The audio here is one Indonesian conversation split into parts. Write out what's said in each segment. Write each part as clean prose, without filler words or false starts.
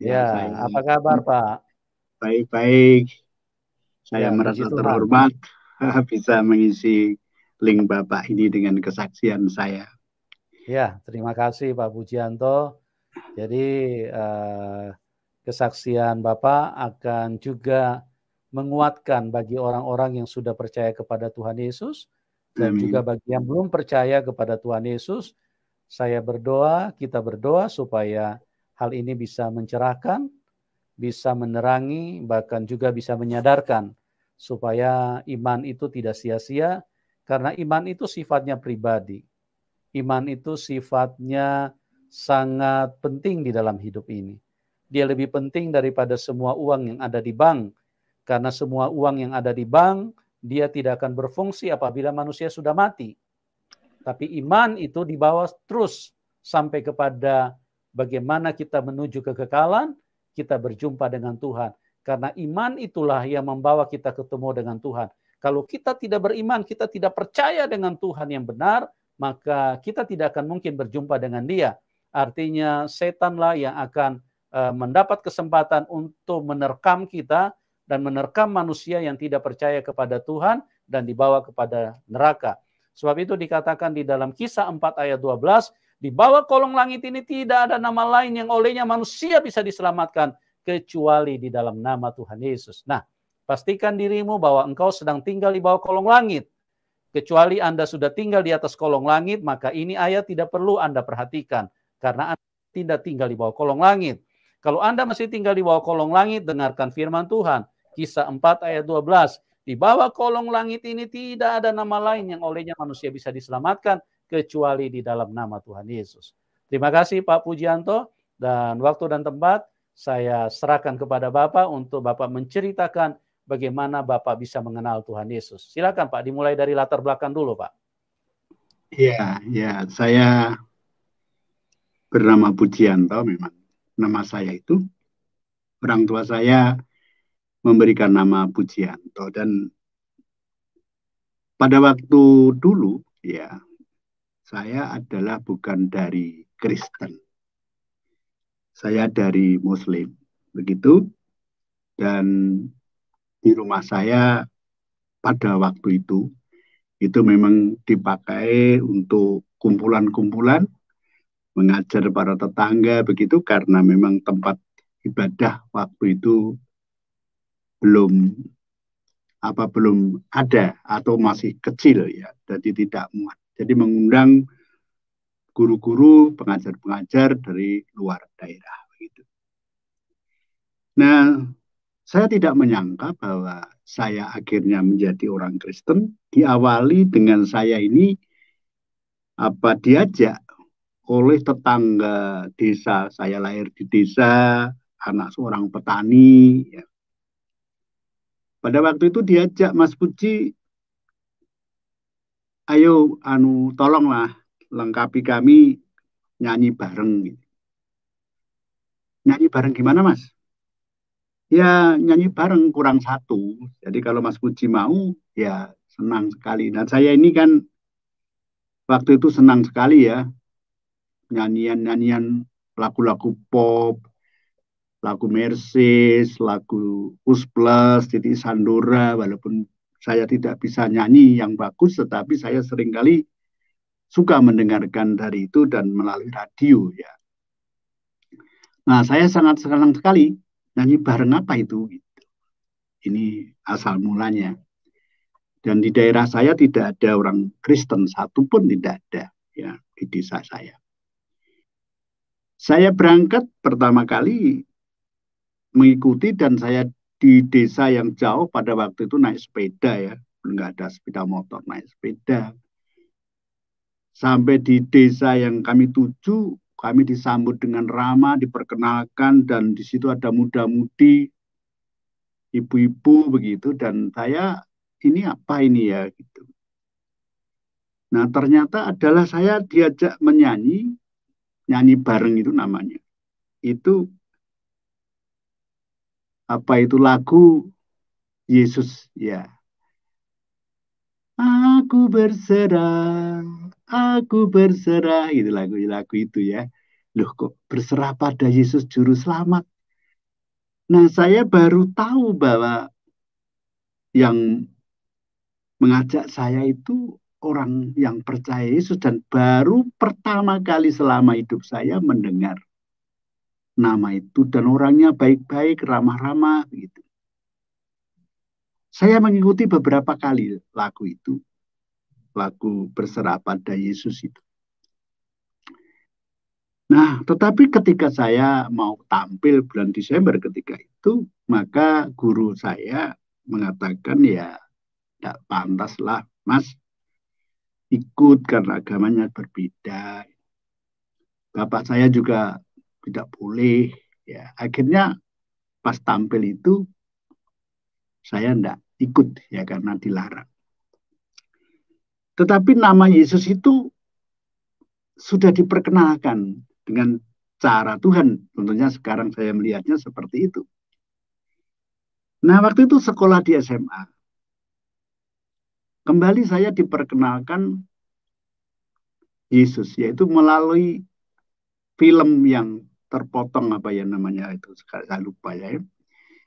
Ya, Ya, saya apa kabar Pak? baik-baik. Saya Ya, puji merasa Tuhan. terhormat bisa mengisi link Bapak ini dengan kesaksian saya. Ya, terima kasih Pak Pujianto. Jadi eh, kesaksian Bapak akan juga menguatkan bagi orang-orang yang sudah percaya kepada Tuhan Yesus dan juga Amin. bagi yang belum percaya kepada Tuhan Yesus. Saya berdoa, kita berdoa supaya hal ini bisa mencerahkan, bisa menerangi, bahkan juga bisa menyadarkan supaya iman itu tidak sia-sia, karena iman itu sifatnya pribadi. Iman itu sifatnya sangat penting di dalam hidup ini. Dia lebih penting daripada semua uang yang ada di bank, karena semua uang yang ada di bank, dia tidak akan berfungsi apabila manusia sudah mati. Tapi iman itu dibawa terus sampai kepada bagaimana kita menuju kekekalan, kita berjumpa dengan Tuhan. Karena iman itulah yang membawa kita ketemu dengan Tuhan. Kalau kita tidak beriman, kita tidak percaya dengan Tuhan yang benar, maka kita tidak akan mungkin berjumpa dengan Dia. Artinya setanlah yang akan mendapat kesempatan untuk menerkam kita dan menerkam manusia yang tidak percaya kepada Tuhan dan dibawa kepada neraka. Sebab itu dikatakan di dalam Kisah 4 ayat 12, di bawah kolong langit ini tidak ada nama lain yang olehnya manusia bisa diselamatkan kecuali di dalam nama Tuhan Yesus. Nah, pastikan dirimu bahwa engkau sedang tinggal di bawah kolong langit. Kecuali Anda sudah tinggal di atas kolong langit, maka ini ayat tidak perlu Anda perhatikan. Karena Anda tidak tinggal di bawah kolong langit. Kalau Anda masih tinggal di bawah kolong langit, dengarkan firman Tuhan. Kisah 4 ayat 12. Di bawah kolong langit ini tidak ada nama lain yang olehnya manusia bisa diselamatkan kecuali di dalam nama Tuhan Yesus. Terima kasih Pak Pujianto, dan waktu dan tempat saya serahkan kepada Bapak untuk Bapak menceritakan bagaimana Bapak bisa mengenal Tuhan Yesus. Silakan Pak, dimulai dari latar belakang dulu Pak. Ya, saya bernama Pujianto memang. Nama saya itu, orang tua saya memberikan nama Pujianto. Dan pada waktu dulu, ya, saya adalah bukan dari Kristen. Saya dari Muslim. Begitu. Dan di rumah saya pada waktu itu memang dipakai untuk kumpulan-kumpulan, mengajar para tetangga begitu karena memang tempat ibadah waktu itu belum belum ada atau masih kecil ya, jadi tidak muat. Jadi mengundang guru-guru, pengajar-pengajar dari luar daerah begitu. Nah, saya tidak menyangka bahwa saya akhirnya menjadi orang Kristen diawali dengan saya ini diajak oleh tetangga desa. Saya lahir di desa, anak seorang petani. Ya. Pada waktu itu diajak Mas Puji, ayo tolonglah lengkapi kami nyanyi bareng. Nyanyi bareng gimana Mas? Ya nyanyi bareng kurang satu. Jadi kalau Mas Puji mau, ya senang sekali. Dan saya ini kan waktu itu senang sekali ya nyanyian-nyanyian lagu-lagu pop, lagu Mercedes, lagu Us Plus, Titi Sandora, walaupun saya tidak bisa nyanyi yang bagus, tetapi saya seringkali suka mendengarkan dari itu dan melalui radio ya. Nah, saya sangat senang sekali nyanyi bareng apa itu. Ini asal mulanya. Dan di daerah saya tidak ada orang Kristen satupun tidak ada ya di desa saya. Saya berangkat pertama kali mengikuti dan saya di desa yang jauh pada waktu itu naik sepeda ya, nggak ada sepeda motor, naik sepeda. Sampai di desa yang kami tuju, kami disambut dengan ramah, diperkenalkan dan di situ ada muda-mudi, ibu-ibu begitu dan saya ini apa ini ya gitu. Nah ternyata adalah saya diajak menyanyi, nyanyi bareng itu namanya. Itu itu lagu Yesus ya. Aku berserah, itu lagu-lagu itu ya. Loh kok berserah pada Yesus Juru Selamat? Nah, saya baru tahu bahwa yang mengajak saya itu orang yang percaya Yesus dan baru pertama kali selama hidup saya mendengar nama itu dan orangnya baik-baik, ramah-ramah gitu. Saya mengikuti beberapa kali lagu itu, lagu berserah pada Yesus itu. Nah, tetapi ketika saya mau tampil bulan Desember ketika itu, maka guru saya mengatakan ya tidak pantas lah Mas ikut karena agamanya berbeda. Bapak saya juga tidak boleh. Ya, akhirnya pas tampil itu saya tidak ikut ya karena dilarang. Tetapi nama Yesus itu sudah diperkenalkan dengan cara Tuhan. Tentunya sekarang saya melihatnya seperti itu. Nah, waktu itu sekolah di SMA. Kembali saya diperkenalkan Yesus, yaitu melalui film yang terpotong apa ya namanya itu, saya lupa ya.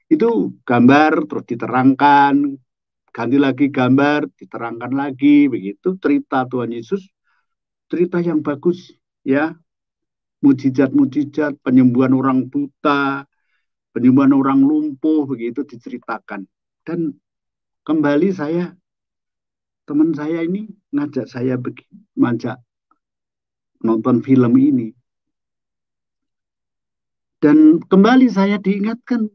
Itu gambar terus diterangkan, ganti lagi gambar, diterangkan lagi, begitu cerita Tuhan Yesus, cerita yang bagus ya, mujizat-mujizat, penyembuhan orang buta, penyembuhan orang lumpuh, begitu diceritakan. Dan kembali saya, teman saya ini ngajak saya ngajak nonton film ini. Dan kembali saya diingatkan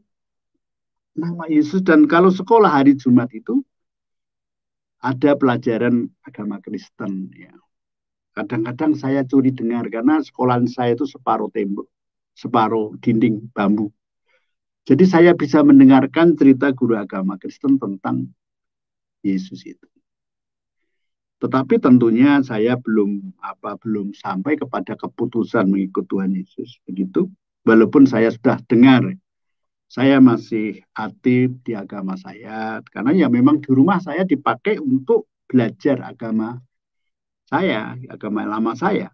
nama Yesus. Dan kalau sekolah hari Jumat itu ada pelajaran agama Kristen. Ya. Kadang-kadang saya curi dengar karena sekolahan saya itu separuh tembok, separuh dinding bambu. Jadi saya bisa mendengarkan cerita guru agama Kristen tentang Yesus itu. Tetapi tentunya saya belum sampai kepada keputusan mengikut Tuhan Yesus begitu. Walaupun saya sudah dengar, saya masih aktif di agama saya karena ya memang di rumah saya dipakai untuk belajar agama saya, agama lama saya.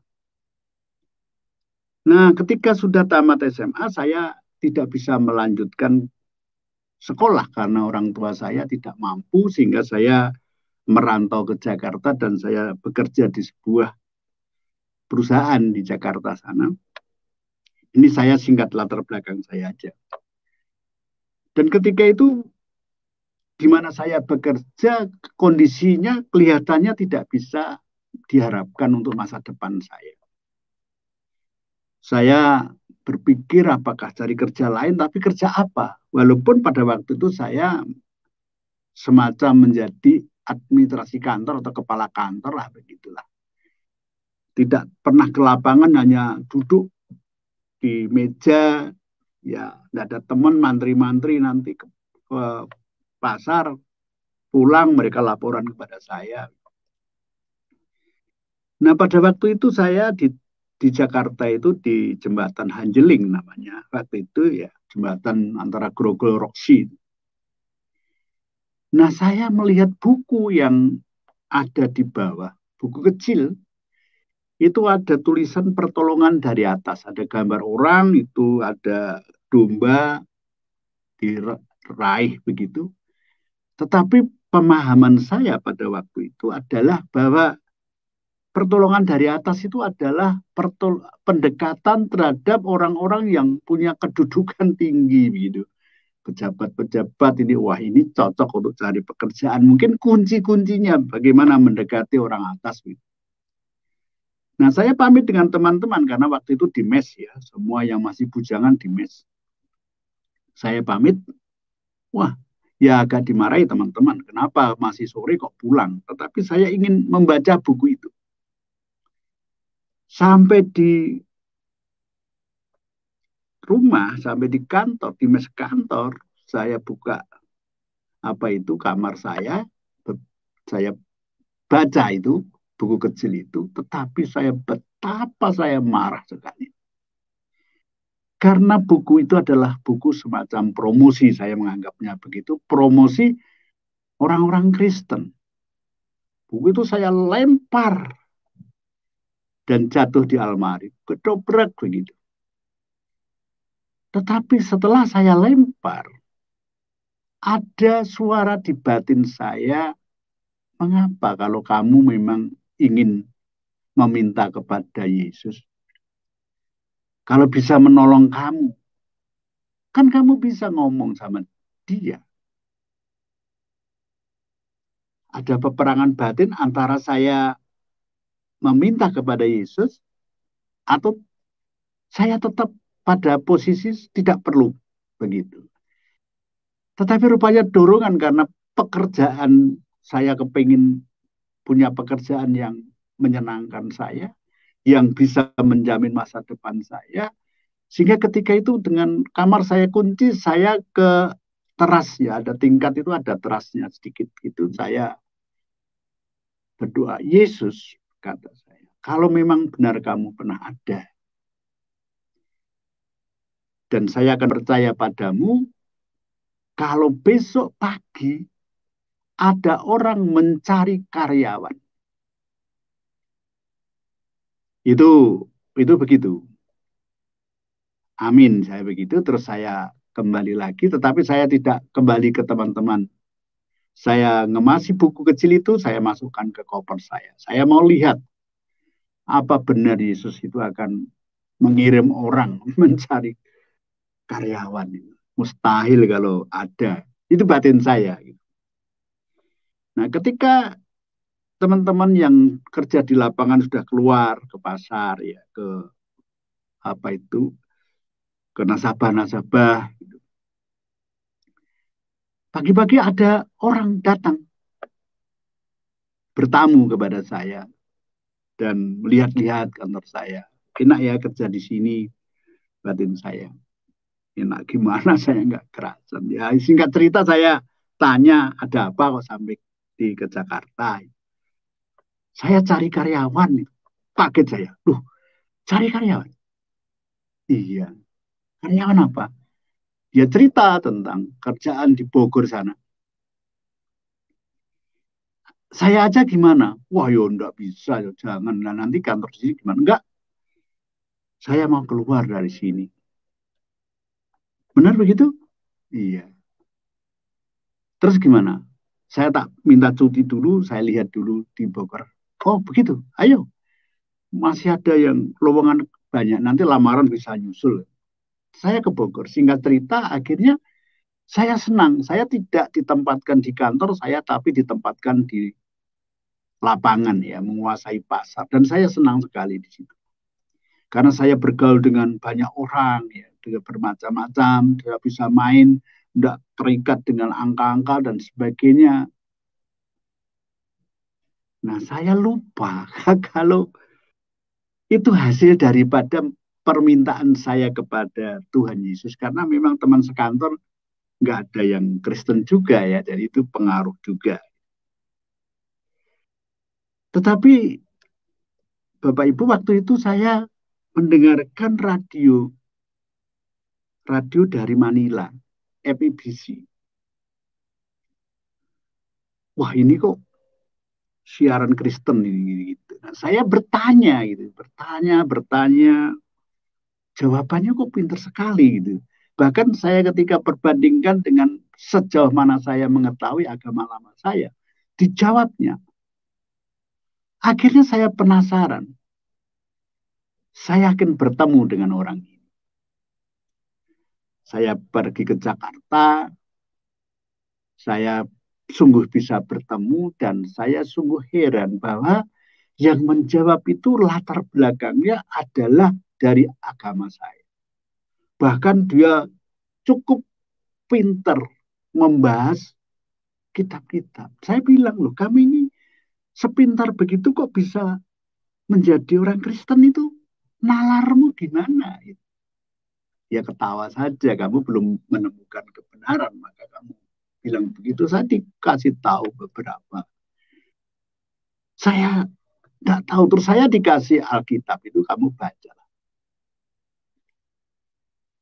Nah, ketika sudah tamat SMA, saya tidak bisa melanjutkan sekolah karena orang tua saya tidak mampu sehingga saya merantau ke Jakarta dan saya bekerja di sebuah perusahaan di Jakarta sana. Ini saya singkat latar belakang saya aja. Dan ketika itu di mana saya bekerja kondisinya kelihatannya tidak bisa diharapkan untuk masa depan saya. Saya berpikir apakah cari kerja lain, tapi kerja apa? Walaupun pada waktu itu saya semacam menjadi administrasi kantor atau kepala kantor lah begitulah. Tidak pernah ke lapangan, hanya duduk di meja, ya tidak ada teman mantri-mantri nanti ke pasar, pulang mereka laporan kepada saya. Nah pada waktu itu saya di Jakarta itu di jembatan Hanjeling namanya. Waktu itu ya jembatan antara Grogol Roksi. Nah saya melihat buku yang ada di bawah, buku kecil, itu ada tulisan pertolongan dari atas. Ada gambar orang, itu ada domba diraih begitu. Tetapi pemahaman saya pada waktu itu adalah bahwa pertolongan dari atas itu adalah pendekatan terhadap orang-orang yang punya kedudukan tinggi begitu. Pejabat-pejabat ini, wah ini cocok untuk cari pekerjaan. Mungkin kunci-kuncinya bagaimana mendekati orang atas. Gitu. Nah saya pamit dengan teman-teman karena waktu itu di mes ya. Semua yang masih bujangan di mes. Saya pamit, wah ya agak dimarahi teman-teman. Kenapa masih sore kok pulang? Tetapi saya ingin membaca buku itu. Sampai di rumah, sampai di kantor, di mes kantor, saya buka apa itu kamar saya baca itu buku kecil itu, tetapi saya betapa saya marah sekali. Karena buku itu adalah buku semacam promosi, saya menganggapnya begitu, promosi orang-orang Kristen. Buku itu saya lempar dan jatuh di almari, ketoprak begitu. Tetapi setelah saya lempar, ada suara di batin saya, mengapa kalau kamu memang ingin meminta kepada Yesus, kalau bisa menolong kamu, kan kamu bisa ngomong sama dia. Ada peperangan batin antara saya meminta kepada Yesus atau saya tetap pada posisi tidak perlu begitu. Tetapi rupanya dorongan karena pekerjaan, saya kepingin punya pekerjaan yang menyenangkan saya, yang bisa menjamin masa depan saya. Sehingga ketika itu dengan kamar saya kunci, saya ke teras, ya ada tingkat itu, ada terasnya sedikit gitu. Saya berdoa, Yesus, kata saya, kalau memang benar kamu pernah ada, dan saya akan percaya padamu, kalau besok pagi ada orang mencari karyawan. Itu begitu. Amin, saya begitu. Terus saya kembali lagi, tetapi saya tidak kembali ke teman-teman. Saya ngemasi buku kecil itu, saya masukkan ke koper saya. Saya mau lihat apa benar Yesus itu akan mengirim orang mencari karyawan. Mustahil kalau ada. Itu batin saya. Nah, ketika teman-teman yang kerja di lapangan sudah keluar ke pasar, ya ke apa itu, ke nasabah-nasabah. Pagi-pagi ada orang datang bertamu kepada saya dan melihat-lihat kantor saya. Enak ya kerja di sini, batin saya. Enak gimana saya nggak kerasan. Ya singkat cerita saya tanya ada apa kok sampai ke Jakarta. Saya cari karyawan. Kaget saya. Duh, cari karyawan? Iya. Karyawan apa? Dia cerita tentang kerjaan di Bogor sana. Saya aja gimana? Wah, yo enggak bisa, yo jangan. Nah, nanti kantor di sini gimana? Enggak, saya mau keluar dari sini. Benar begitu? Iya. Terus gimana? Saya tak minta cuti dulu, saya lihat dulu di Bogor. Oh, begitu. Ayo, masih ada yang lowongan banyak. Nanti lamaran bisa nyusul. Saya ke Bogor. Singkat cerita, akhirnya saya senang. Saya tidak ditempatkan di kantor saya, tapi ditempatkan di lapangan ya, menguasai pasar. Dan saya senang sekali di situ. Karena saya bergaul dengan banyak orang, ya, dengan bermacam-macam, tidak bisa main, tidak terikat dengan angka-angka dan sebagainya. Nah, saya lupa kalau itu hasil daripada permintaan saya kepada Tuhan Yesus. Karena memang teman sekantor nggak ada yang Kristen juga ya, jadi itu pengaruh juga. Tetapi Bapak Ibu waktu itu saya mendengarkan radio dari Manila, FEBC. Wah ini kok siaran Kristen ini gitu. Nah, saya bertanya gitu, bertanya, jawabannya kok pinter sekali gitu. Bahkan saya ketika perbandingkan dengan sejauh mana saya mengetahui agama lama saya, dijawabnya. Akhirnya saya penasaran. Saya akan bertemu dengan orang ini. Saya pergi ke Jakarta, saya sungguh bisa bertemu dan saya sungguh heran bahwa yang menjawab itu latar belakangnya adalah dari agama saya. Bahkan dia cukup pinter membahas kitab-kitab. Saya bilang, loh kami ini sepintar begitu kok bisa menjadi orang Kristen itu? Nalarmu gimana? Ya ketawa saja, kamu belum menemukan kebenaran, maka kamu bilang begitu. Saya dikasih tahu beberapa. Saya nggak tahu, terus saya dikasih Alkitab itu, kamu baca.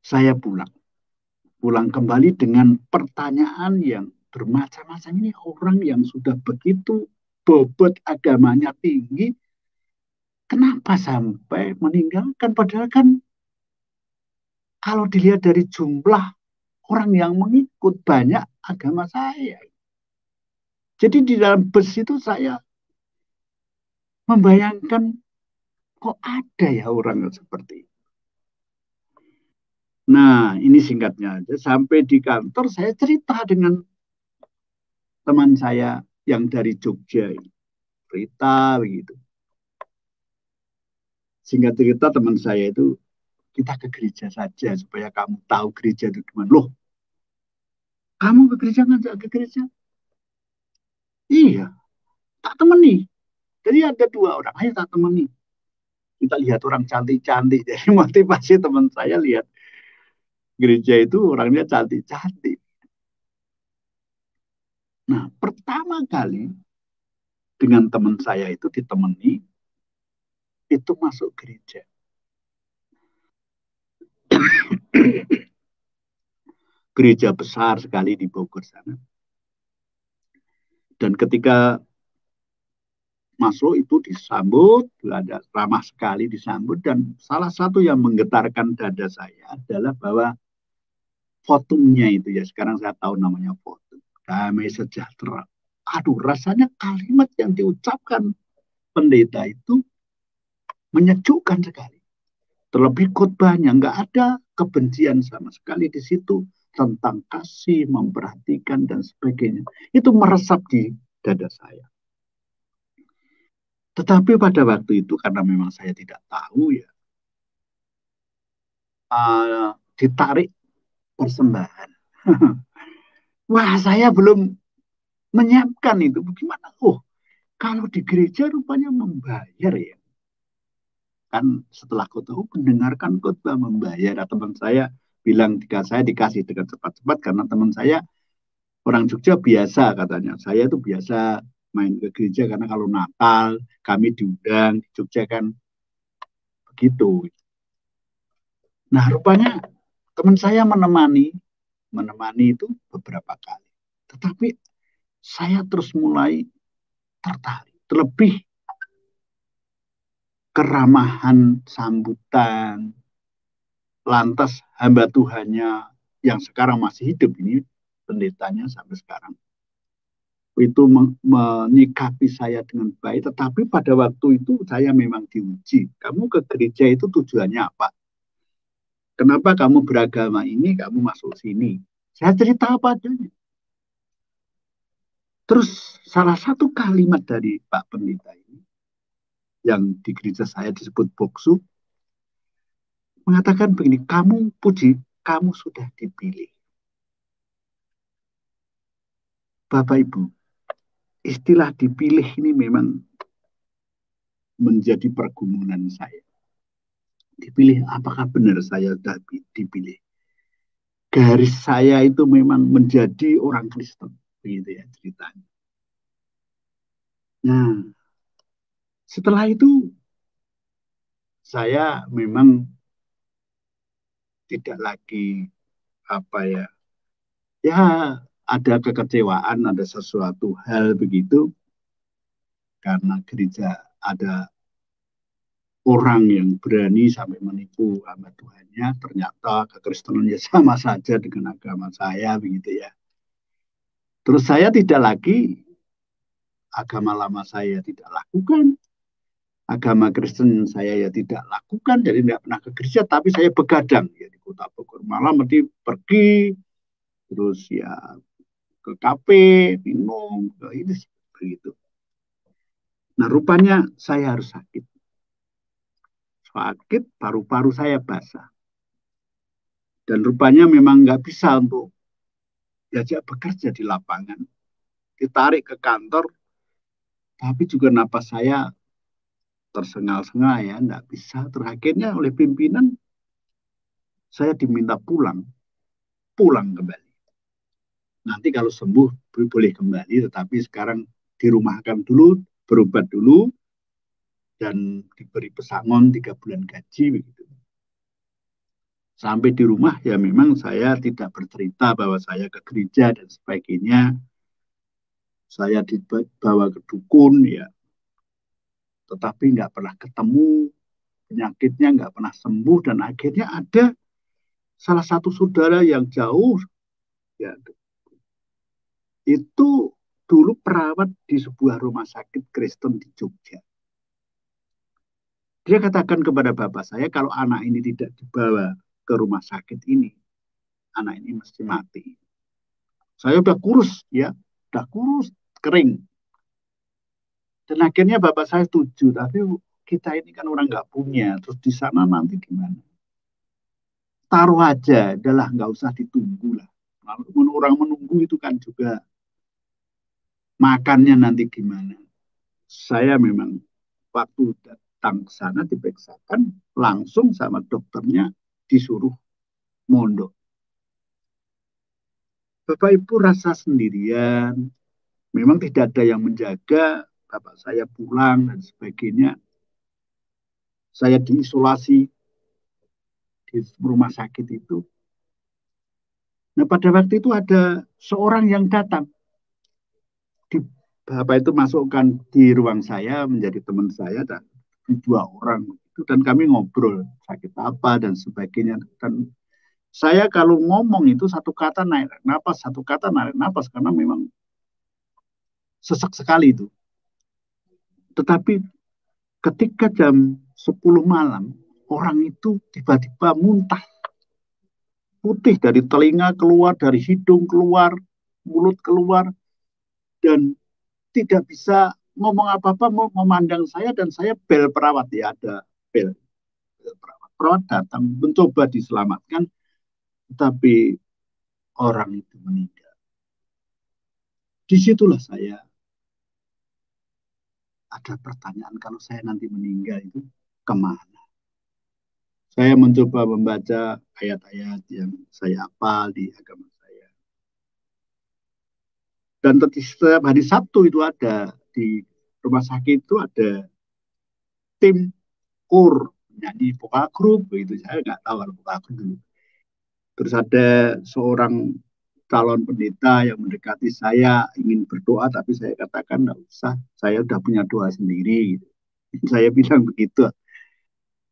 Saya pulang kembali dengan pertanyaan yang bermacam-macam. Ini orang yang sudah begitu bobot agamanya tinggi, kenapa sampai meninggalkan? Padahal kan kalau dilihat dari jumlah orang yang mengikut banyak agama saya. Jadi di dalam bus itu saya membayangkan kok ada ya orang seperti itu. Nah, ini singkatnya aja. Sampai di kantor saya cerita dengan teman saya yang dari Jogja ini. Cerita begitu. Singkat cerita teman saya itu, kita ke gereja saja supaya kamu tahu gereja itu gimana. Loh, kamu ke gereja ngajak ke gereja? Iya, tak temani. Jadi ada dua orang, ayo tak temani. Kita lihat orang cantik-cantik. Jadi motivasi teman saya lihat gereja itu orangnya cantik-cantik. Nah, pertama kali dengan teman saya itu ditemani, itu masuk gereja. Gereja besar sekali di Bogor sana. Dan ketika masuk itu disambut, ada ramah sekali disambut, dan salah satu yang menggetarkan dada saya adalah bahwa fotonya itu ya, sekarang saya tahu namanya foto, damai sejahtera. Aduh, rasanya kalimat yang diucapkan pendeta itu menyejukkan sekali. Terlebih khotbahnya nggak ada kebencian sama sekali di situ, tentang kasih, memperhatikan dan sebagainya. Itu meresap di dada saya. Tetapi pada waktu itu karena memang saya tidak tahu ya, ditarik persembahan. Wah, saya belum menyiapkan itu. Bagaimana? Oh, kalau di gereja rupanya membayar ya. Kan setelah tahu mendengarkan khotbah membayar. Nah, teman saya bilang jika saya dikasih dengan cepat-cepat karena teman saya orang Jogja biasa katanya. Saya itu biasa main ke gereja karena kalau Natal kami diundang di Jogja kan begitu. Nah, rupanya teman saya menemani itu beberapa kali. Tetapi saya terus mulai tertarik. Terlebih keramahan sambutan, lantas hamba Tuhannya yang sekarang masih hidup ini, pendetanya sampai sekarang, itu menyikapi saya dengan baik. Tetapi pada waktu itu saya memang diuji. Kamu ke gereja itu tujuannya apa? Kenapa kamu beragama ini, kamu masuk sini? Saya cerita apa adanya. Terus salah satu kalimat dari Pak Pendeta ini, yang di gereja saya disebut Boksu, mengatakan begini, kamu puji, kamu sudah dipilih. Bapak Ibu, istilah dipilih ini memang menjadi pergumulan saya. Dipilih, apakah benar saya sudah dipilih? Garis saya itu memang menjadi orang Kristen, begitu ya ceritanya. Nah, setelah itu saya memang tidak lagi apa ya, ya ada kekecewaan, ada sesuatu hal begitu karena gereja ada orang yang berani sampai menipu hamba Tuhannya, ternyata kekristenannya sama saja dengan agama saya begitu ya. Terus saya tidak lagi agama lama saya tidak lakukan, agama Kristen saya ya tidak lakukan, jadi tidak pernah ke gereja, tapi saya begadang ya di kota Bogor. Malam nanti pergi, terus ya ke kafe, minum, ke ini begitu. Nah rupanya saya harus sakit. Sakit, paru-paru saya basah. Dan rupanya memang nggak bisa untuk diajak bekerja di lapangan. Ditarik ke kantor, tapi juga napas saya tersengal-sengal ya, nggak bisa. Terakhirnya oleh pimpinan, saya diminta pulang kembali. Nanti kalau sembuh boleh kembali, tetapi sekarang dirumahkan dulu, berobat dulu, dan diberi pesangon 3 bulan gaji begitu. Sampai di rumah ya memang saya tidak bercerita bahwa saya ke gereja dan sebagainya. Saya dibawa ke dukun ya, tetapi nggak pernah ketemu, penyakitnya nggak pernah sembuh, dan akhirnya ada salah satu saudara yang jauh, ya, itu dulu perawat di sebuah rumah sakit Kristen di Jogja. Dia katakan kepada bapak saya, kalau anak ini tidak dibawa ke rumah sakit ini, anak ini mesti mati. Saya udah kurus, ya, udah kurus, kering. Dan akhirnya bapak saya setuju, tapi kita ini kan orang nggak punya, terus di sana nanti gimana? Taruh aja, adalah nggak usah ditunggu lah. Kalau orang menunggu itu kan juga makannya nanti gimana. Saya memang waktu datang ke sana diperiksakan, langsung sama dokternya disuruh mondok. Bapak Ibu rasa sendirian, memang tidak ada yang menjaga, bapak saya pulang dan sebagainya. Saya diisolasi di rumah sakit itu. Nah, pada waktu itu ada seorang yang datang. Di, bapak itu masukkan di ruang saya menjadi teman saya dan dua orang itu, dan kami ngobrol sakit apa dan sebagainya. Dan saya kalau ngomong itu satu kata naik napas, satu kata naik napas karena memang sesak sekali itu. Tetapi ketika jam 10 malam, orang itu tiba-tiba muntah. Putih dari telinga keluar, dari hidung keluar, mulut keluar, dan tidak bisa ngomong apa-apa, memandang saya, dan saya bel perawat, ya ada bel, bel perawat. Perawat datang mencoba diselamatkan, tetapi orang itu meninggal. Disitulah saya ada pertanyaan, kalau saya nanti meninggal itu kemana? Saya mencoba membaca ayat-ayat yang saya hafal di agama saya. Dan setiap hari Sabtu itu ada di rumah sakit itu ada tim kur nyanyi vokal grup begitu, saya nggak tahu kalau vokal grup dulu. Terus ada seorang calon pendeta yang mendekati saya ingin berdoa, tapi saya katakan nggak usah, saya udah punya doa sendiri gitu. Saya bilang begitu,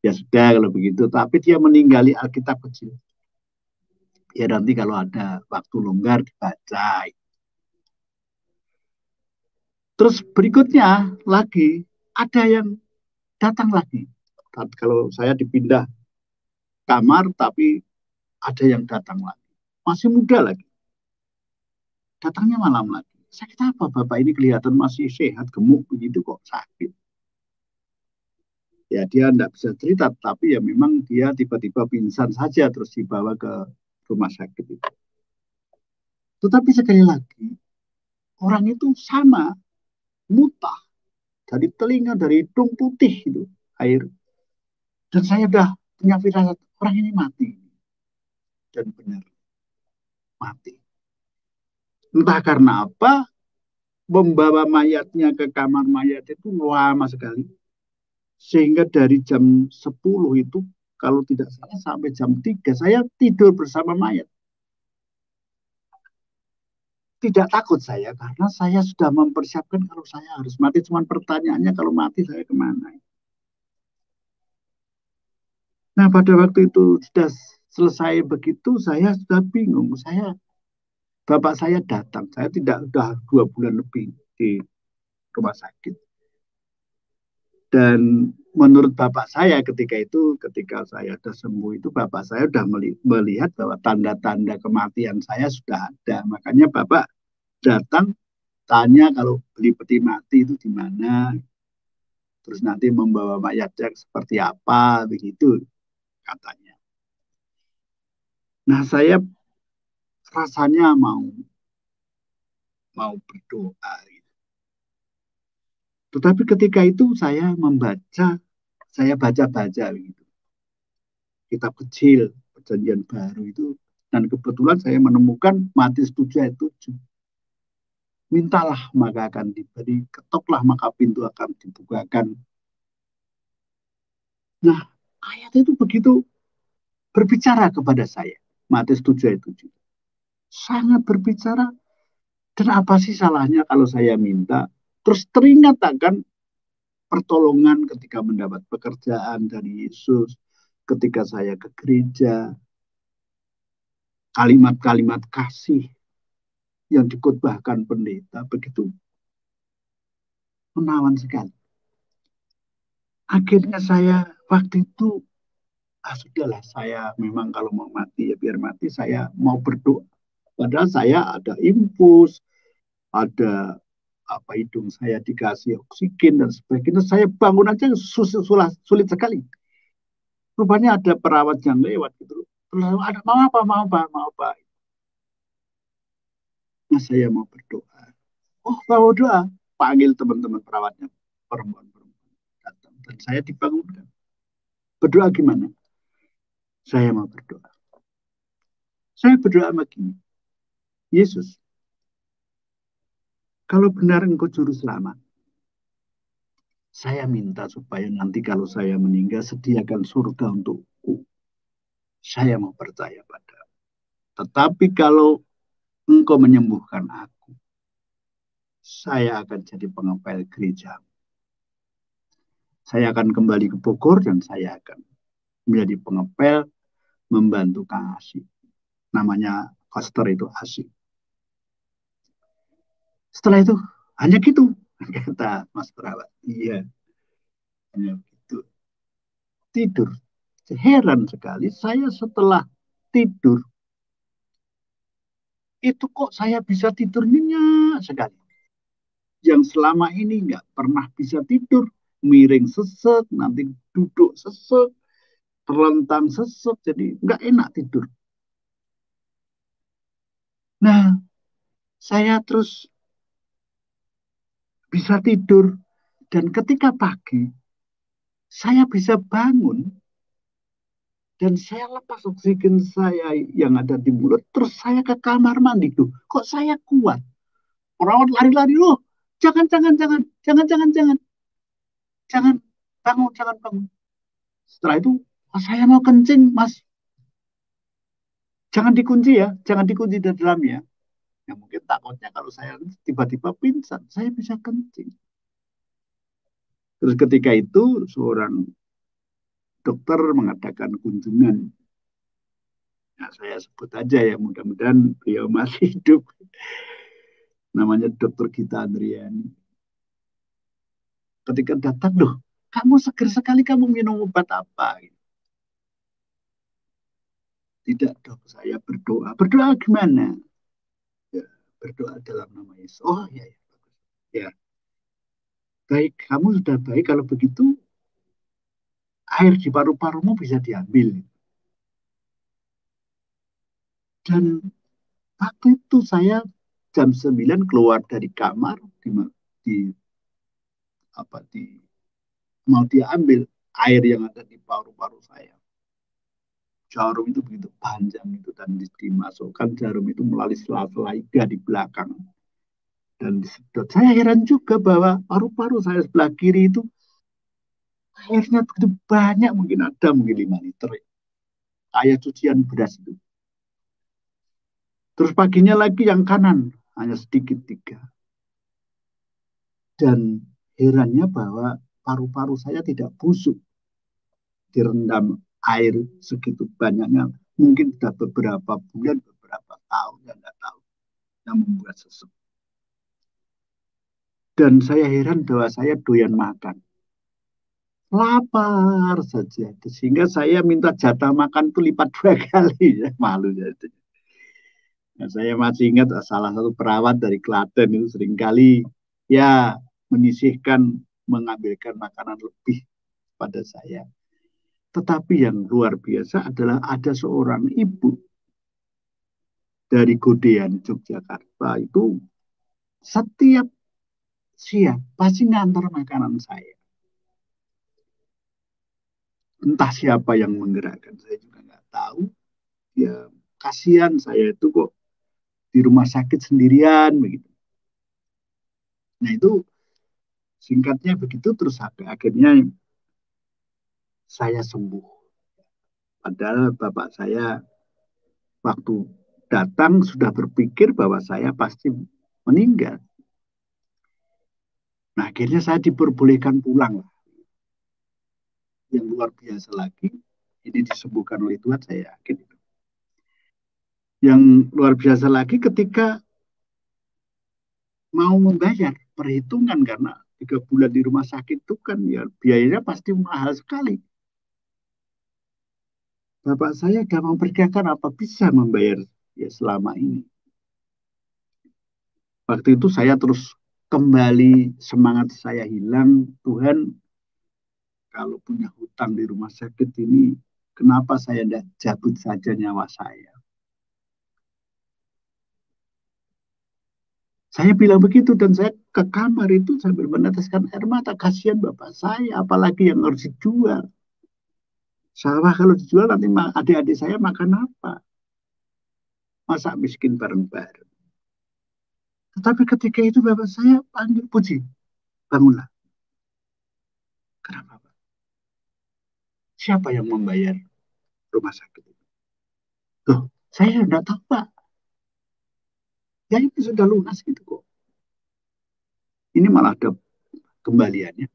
ya sudah kalau begitu, tapi dia meninggali Alkitab kecil, ya nanti kalau ada waktu longgar dibaca. Terus berikutnya lagi ada yang datang lagi. Kalau saya dipindah kamar, tapi ada yang datang lagi. Masih muda lagi. Datangnya malam lagi. Sakit apa Bapak ini, kelihatan masih sehat, gemuk begitu kok sakit. Ya dia tidak bisa cerita, tapi ya memang dia tiba-tiba pingsan saja terus dibawa ke rumah sakit itu. Tetapi sekali lagi, orang itu sama, mutah. Dari telinga, dari hidung putih itu air. Dan saya udah punya firasat, orang ini mati. Dan benar, mati. Entah karena apa, membawa mayatnya ke kamar mayat itu lama sekali. Sehingga dari jam 10 itu, kalau tidak salah sampai jam 3, saya tidur bersama mayat. Tidak takut saya, karena saya sudah mempersiapkan kalau saya harus mati. Cuma pertanyaannya kalau mati saya kemana. Nah pada waktu itu sudah selesai begitu, saya sudah bingung. Bapak saya datang, saya tidak sudah 2 bulan lebih di rumah sakit. Dan menurut bapak saya ketika itu, ketika saya sudah sembuh itu, bapak saya sudah melihat bahwa tanda-tanda kematian saya sudah ada. Makanya bapak datang tanya kalau beli peti mati itu di mana, terus nanti membawa mayatnya seperti apa, begitu katanya. Nah saya rasanya mau mau berdoa. Tetapi ketika itu saya baca-baca gitu, kitab kecil perjanjian baru itu, dan kebetulan saya menemukan Matius 7 ayat 7. Mintalah maka akan diberi, ketoklah maka pintu akan dibukakan. Nah, ayat itu begitu berbicara kepada saya. Matius 7 ayat 7. Sangat berbicara. Dan apa sih salahnya kalau saya minta? Terus teringat akan pertolongan ketika mendapat pekerjaan dari Yesus, ketika saya ke gereja, kalimat-kalimat kasih yang dikhotbahkan pendeta begitu menawan sekali. Akhirnya saya waktu itu, sudahlah, saya memang kalau mau mati ya biar mati, saya mau berdoa. Padahal saya ada infus, ada apa, hidung saya dikasih oksigen dan sebagainya. Saya bangun aja sulit sekali. Rupanya ada perawat yang lewat gitu. Ada mau apa, mau apa, mau apa. Nah, saya mau berdoa. Oh, mau doa. Panggil teman-teman perawatnya, perempuan-perempuan datang. Dan saya dibangunkan. Berdoa gimana? Saya mau berdoa. Saya berdoa begini. Yesus, kalau benar Engkau juru selamat, saya minta supaya nanti kalau saya meninggal, sediakan surga untukku. Saya mau percaya pada. Tetapi kalau Engkau menyembuhkan aku, saya akan jadi pengepel gereja. Saya akan kembali ke Bogor dan saya akan menjadi pengepel, membantu Kang Asih. Namanya Koster itu Asih. Setelah itu, hanya gitu, kata Mas Perawat. Iya, hanya gitu. Tidur. Heran sekali, saya setelah tidur, itu kok saya bisa tidur nyenyak sekali. Yang selama ini nggak pernah bisa tidur, miring sesek, nanti duduk sesek, terlentang sesek, jadi nggak enak tidur. Nah, saya terus bisa tidur, dan ketika pagi, saya bisa bangun, dan saya lepas oksigen saya yang ada di mulut, terus saya ke kamar mandi. Tuh, kok saya kuat? Perawat lari-lari, loh, jangan, jangan, jangan, jangan, jangan, jangan, jangan bangun, jangan bangun. Setelah itu, saya mau kencing, Mas. Jangan dikunci ya, jangan dikunci di dalamnya. Ya mungkin takutnya kalau saya tiba-tiba pingsan, saya bisa kencing. Terus ketika itu seorang dokter mengadakan kunjungan. Nah, saya sebut aja ya, mudah-mudahan beliau masih hidup. Namanya Dokter Gita Andriani. Ketika datang, loh, kamu seger sekali, kamu minum obat apa? Tidak, dok, saya berdoa. Berdoa gimana? Ya, berdoa dalam nama Yesus. Oh, ya, ya, bagus. Ya, baik, kamu sudah baik. Kalau begitu, air di paru-parumu bisa diambil. Dan waktu itu saya jam 9 keluar dari kamar, di apa di mau diambil air yang ada di paru-paru saya. Jarum itu begitu panjang itu, dan dimasukkan jarum itu melalui sela-sela iga di belakang dan disedot. Saya heran juga bahwa paru-paru saya sebelah kiri itu airnya begitu banyak, mungkin ada mungkin 5 liter, kayak cucian beras itu. Terus paginya lagi yang kanan hanya sedikit 3. Dan herannya bahwa paru-paru saya tidak busuk direndam air segitu banyaknya, mungkin sudah beberapa bulan, beberapa tahun, ya nggak tahu, yang membuat sesek. Dan saya heran bahwa saya doyan makan, lapar saja, sehingga saya minta jatah makan itu lipat 2 kali. Ya, malu jadi. Nah, saya masih ingat salah satu perawat dari Klaten itu seringkali ya menyisihkan, mengambilkan makanan lebih pada saya. Tetapi yang luar biasa adalah ada seorang ibu dari Godean, Yogyakarta, itu setiap siang pasti ngantar makanan saya. Entah siapa yang menggerakkan, saya juga nggak tahu. Ya, kasihan saya itu kok di rumah sakit sendirian begitu. Nah, itu singkatnya begitu, terus akhirnya saya sembuh. Padahal bapak saya waktu datang sudah berpikir bahwa saya pasti meninggal. Nah, akhirnya saya diperbolehkan pulang. Yang luar biasa lagi, ini disembuhkan oleh Tuhan, saya yakin. Yang luar biasa lagi ketika mau membayar perhitungan, karena 3 bulan di rumah sakit itu kan ya biayanya pasti mahal sekali. Bapak saya sudah memperkirakan apa bisa membayar ya selama ini. Waktu itu saya terus kembali, semangat saya hilang. Tuhan, kalau punya hutang di rumah sakit ini, kenapa saya tidak cabut saja nyawa saya? Saya bilang begitu dan saya ke kamar itu sambil meneteskan air mata. Kasihan bapak saya, apalagi yang harus dijual. Sawah kalau dijual nanti adik-adik saya makan apa? Masa miskin bareng-bareng. Tetapi ketika itu bapak saya panggil, Puji, bangunlah. Kenapa Pak? Siapa yang membayar rumah sakit itu? Loh, saya tidak tahu Pak. Ya itu sudah lunas gitu kok. Ini malah ada kembaliannya.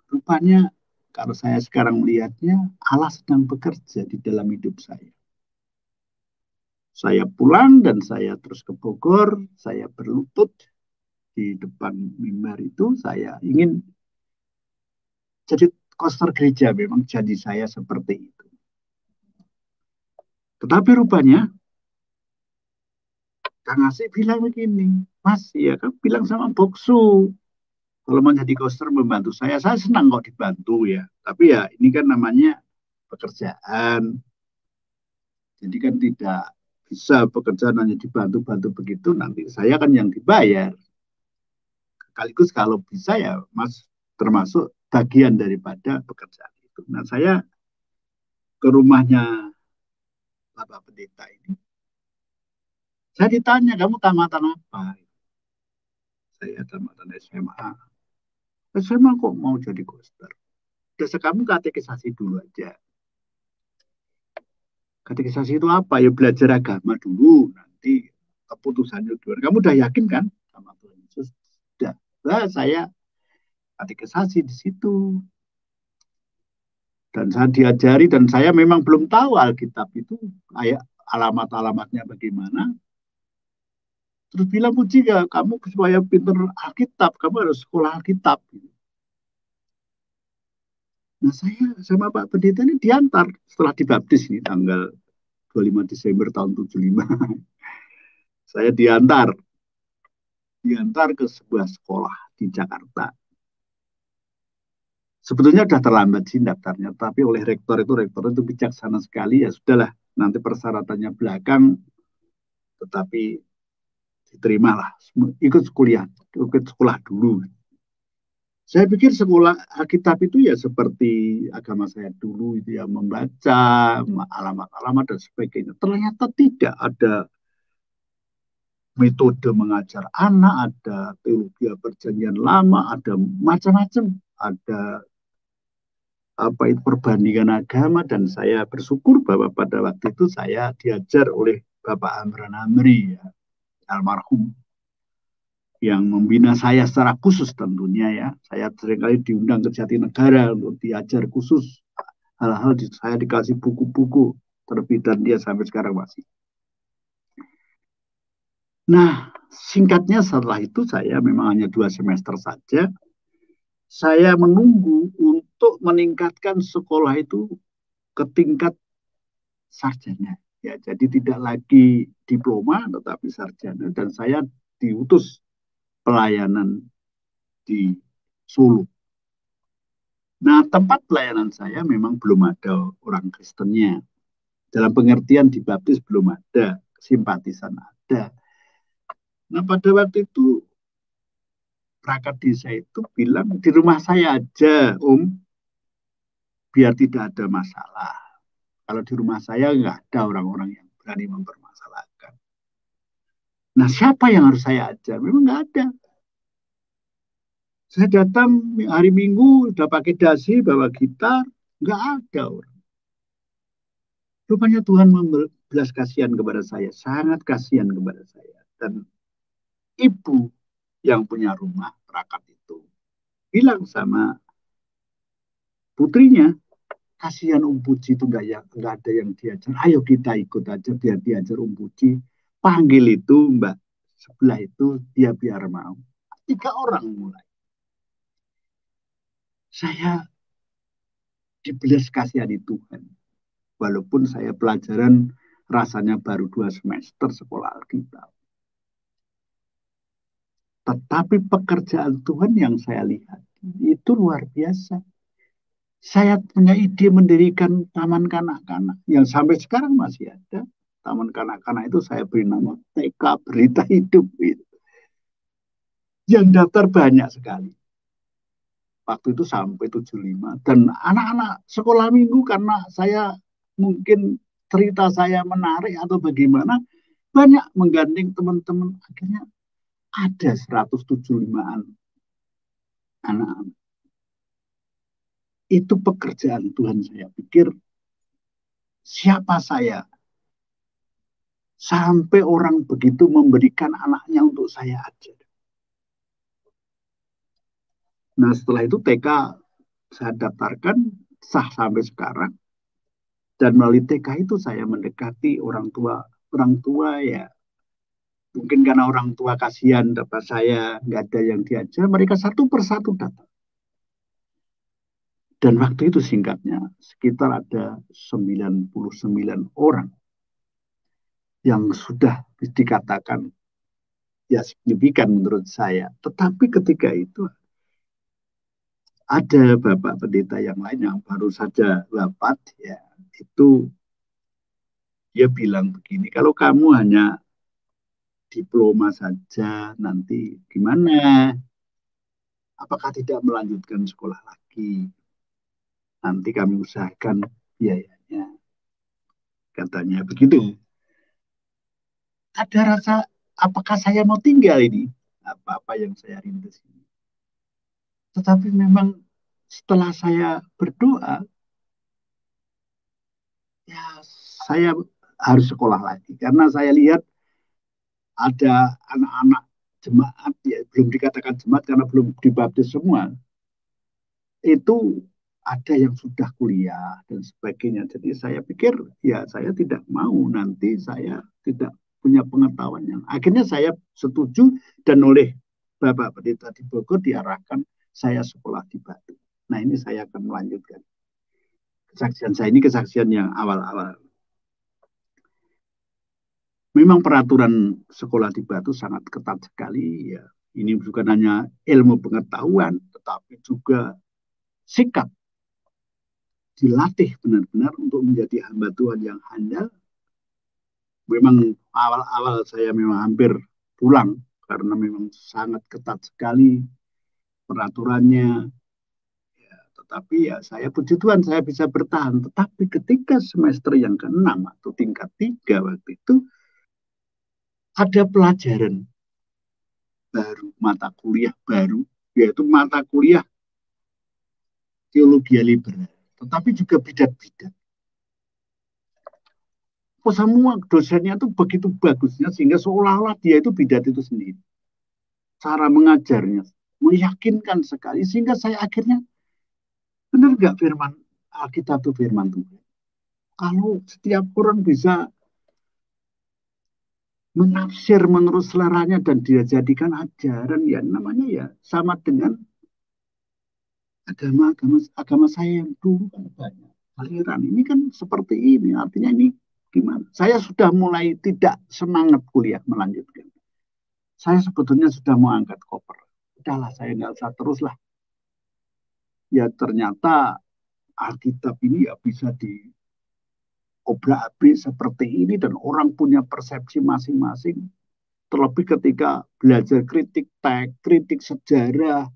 Rupanya kalau saya sekarang melihatnya, Allah sedang bekerja di dalam hidup saya. Saya pulang dan saya terus ke Bogor, saya berlutut di depan mimbar itu, saya ingin jadi koster gereja, memang janji saya seperti itu. Tetapi rupanya Kang Asih bilang begini, Mas, ya kan bilang sama Boksu, kalau mau jadi koster membantu saya senang kok dibantu ya. Tapi ya ini kan namanya pekerjaan, jadi kan tidak bisa pekerjaan hanya dibantu-bantu begitu, nanti saya kan yang dibayar. Sekaligus kalau bisa ya Mas termasuk bagian daripada pekerjaan itu. Nah saya ke rumahnya Bapak Pendeta ini, saya ditanya, kamu tamatan apa? Saya tamatan SMA. SMA kok mau jadi koster? Udah kamu katekisasi dulu aja. Katekisasi itu apa? Ya belajar agama dulu. Nanti keputusannya dulu. Kamu udah yakin kan sama Tuhan Yesus? Sudah. Nah, saya katekisasi di situ. Dan saya diajari dan saya memang belum tahu Alkitab itu kayak alamat-alamatnya bagaimana. Terus bilang, Puji, ya kamu supaya pinter Alkitab, kamu harus sekolah Alkitab. Nah saya sama Pak Pendeta ini diantar setelah dibaptis ini tanggal 25 Desember tahun 75. Saya diantar ke sebuah sekolah di Jakarta. Sebetulnya sudah terlambat sih daftarnya, tapi oleh rektor itu bijaksana sekali, ya sudahlah, nanti persyaratannya belakang, tetapi diterimalah, ikut sekolah dulu. Saya pikir sekolah Alkitab itu ya seperti agama saya dulu itu ya, membaca alamat-alamat dan sebagainya. Ternyata tidak, ada metode mengajar anak, ada teologi perjanjian lama, ada macam-macam, ada apa itu perbandingan agama, dan saya bersyukur bahwa pada waktu itu saya diajar oleh Bapak Amran Amri ya, almarhum, yang membina saya secara khusus tentunya ya. Saya seringkali diundang ke Jatinegara untuk diajar khusus hal-hal, saya dikasih buku-buku terbitan dia sampai sekarang masih. Nah, singkatnya setelah itu saya memang hanya 2 semester saja. Saya menunggu untuk meningkatkan sekolah itu ke tingkat sarjana. Ya, jadi tidak lagi diploma tetapi sarjana, dan saya diutus pelayanan di Solo. Nah, tempat pelayanan saya memang belum ada orang Kristennya. Dalam pengertian dibaptis belum ada, simpatisan ada. Nah, pada waktu itu perangkat desa itu bilang, di rumah saya aja, Om, biar tidak ada masalah. Kalau di rumah saya nggak ada orang-orang yang berani mempermasalahkan. Nah, siapa yang harus saya ajar? Memang nggak ada. Saya datang hari Minggu, udah pakai dasi, bawa gitar, nggak ada orang. Rupanya Tuhan membelas kasihan kepada saya, sangat kasihan kepada saya. Dan ibu yang punya rumah perangkat itu bilang sama putrinya, kasihan Om Puji itu nggak ada yang diajar. Ayo kita ikut aja biar diajar Om Puji. Panggil itu Mbak sebelah itu dia biar mau. 3 orang mulai. Saya dibelas kasihani Tuhan. Walaupun saya pelajaran rasanya baru 2 semester sekolah Alkitab. Tetapi pekerjaan Tuhan yang saya lihat itu luar biasa. Saya punya ide mendirikan taman kanak-kanak yang sampai sekarang masih ada. Taman kanak-kanak itu saya beri nama TK Berita Hidup. Yang daftar banyak sekali. Waktu itu sampai 75. Dan anak-anak sekolah minggu karena saya mungkin cerita saya menarik atau bagaimana, banyak menggandeng teman-teman. Akhirnya ada 175-an anak-anak. Itu pekerjaan Tuhan saya pikir. Siapa saya? Sampai orang begitu memberikan anaknya untuk saya aja. Nah setelah itu TK saya daftarkan sah sampai sekarang. Dan melalui TK itu saya mendekati orang tua. Orang tua ya mungkin karena orang tua kasihan dapat saya nggak ada yang diajar. Mereka satu persatu datang. Dan waktu itu singkatnya sekitar ada 99 orang yang sudah dikatakan ya signifikan menurut saya. Tetapi ketika itu ada Bapak Pendeta yang lain yang baru saja wafat ya itu dia bilang begini, kalau kamu hanya diploma saja nanti gimana? Apakah tidak melanjutkan sekolah lagi? Nanti kami usahakan biayanya. Katanya begitu. Ada rasa apakah saya mau tinggal ini? Apa-apa yang saya rintis ini. Tetapi memang setelah saya berdoa, ya saya harus sekolah lagi. Karena saya lihat ada anak-anak jemaat, ya belum dikatakan jemaat karena belum dibaptis semua, itu ada yang sudah kuliah dan sebagainya. Jadi saya pikir ya saya tidak mau nanti saya tidak punya pengetahuan yang. Akhirnya saya setuju dan oleh Bapak Pendeta di Bogor diarahkan saya sekolah di Batu. Nah ini saya akan melanjutkan. Kesaksian saya ini kesaksian yang awal-awal. Memang peraturan sekolah di Batu sangat ketat sekali ya. Ini bukan hanya ilmu pengetahuan, tetapi juga sikap dilatih benar-benar untuk menjadi hamba Tuhan yang handal. Memang awal-awal saya memang hampir pulang karena memang sangat ketat sekali peraturannya. Ya, tetapi ya saya puji Tuhan saya bisa bertahan. Tetapi ketika semester yang ke-6 atau tingkat 3 waktu itu ada pelajaran baru, mata kuliah baru, yaitu mata kuliah teologi liberal. Tetapi juga bidat-bidat. Semua dosennya itu begitu bagusnya sehingga seolah-olah dia itu bidat itu sendiri. Cara mengajarnya meyakinkan sekali sehingga saya akhirnya benar nggak firman Alkitab itu firman Tuhan. Kalau setiap orang bisa menafsir menurut seleranya dan dia jadikan ajaran ya namanya ya sama dengan agama saya yang dulu kan banyak aliran ini kan seperti ini artinya ini gimana? Saya sudah mulai tidak semangat kuliah melanjutkan. Saya sebetulnya sudah mau angkat koper. Udahlah, saya nggak usah terus lah. Ya ternyata Alkitab ini ya bisa diobrak-abrik seperti ini dan orang punya persepsi masing-masing. Terlebih ketika belajar kritik teks, kritik sejarah,